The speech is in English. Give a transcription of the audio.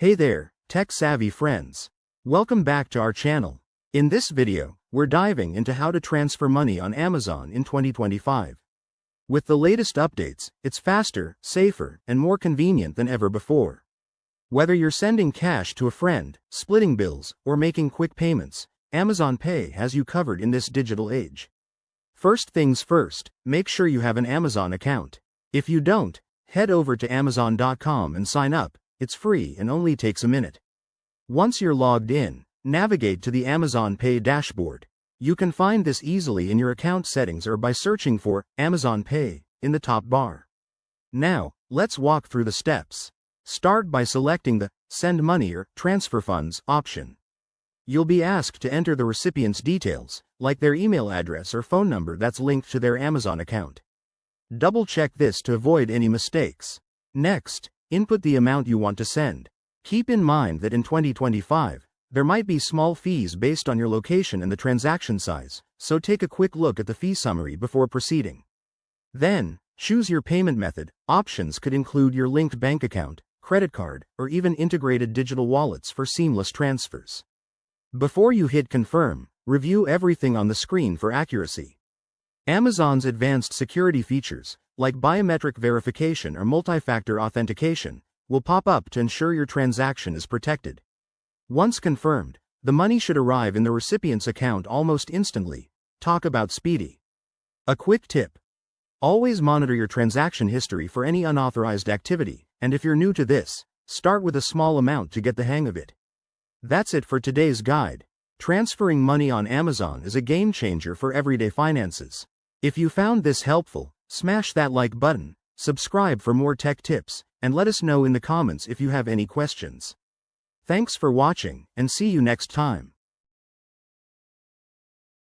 Hey there, tech-savvy friends. Welcome back to our channel. In this video, we're diving into how to transfer money on Amazon in 2025. With the latest updates, it's faster, safer, and more convenient than ever before. Whether you're sending cash to a friend, splitting bills, or making quick payments, Amazon Pay has you covered in this digital age. First things first, make sure you have an Amazon account. If you don't, head over to Amazon.com and sign up. It's free and only takes a minute. Once you're logged in, navigate to the Amazon Pay dashboard. You can find this easily in your account settings or by searching for Amazon Pay in the top bar. Now, let's walk through the steps. Start by selecting the Send Money or Transfer Funds option. You'll be asked to enter the recipient's details, like their email address or phone number that's linked to their Amazon account. Double-check this to avoid any mistakes. Next, input the amount you want to send. Keep in mind that in 2025, there might be small fees based on your location and the transaction size, so take a quick look at the fee summary before proceeding. Then, choose your payment method. Options could include your linked bank account, credit card, or even integrated digital wallets for seamless transfers. Before you hit confirm, review everything on the screen for accuracy. Amazon's advanced security features, like biometric verification or multi-factor authentication, will pop up to ensure your transaction is protected. Once confirmed, the money should arrive in the recipient's account almost instantly. Talk about speedy. A quick tip: always monitor your transaction history for any unauthorized activity, and if you're new to this, start with a small amount to get the hang of it. That's it for today's guide. Transferring money on Amazon is a game changer for everyday finances. If you found this helpful, smash that like button, subscribe for more tech tips, and let us know in the comments if you have any questions. Thanks for watching, and see you next time.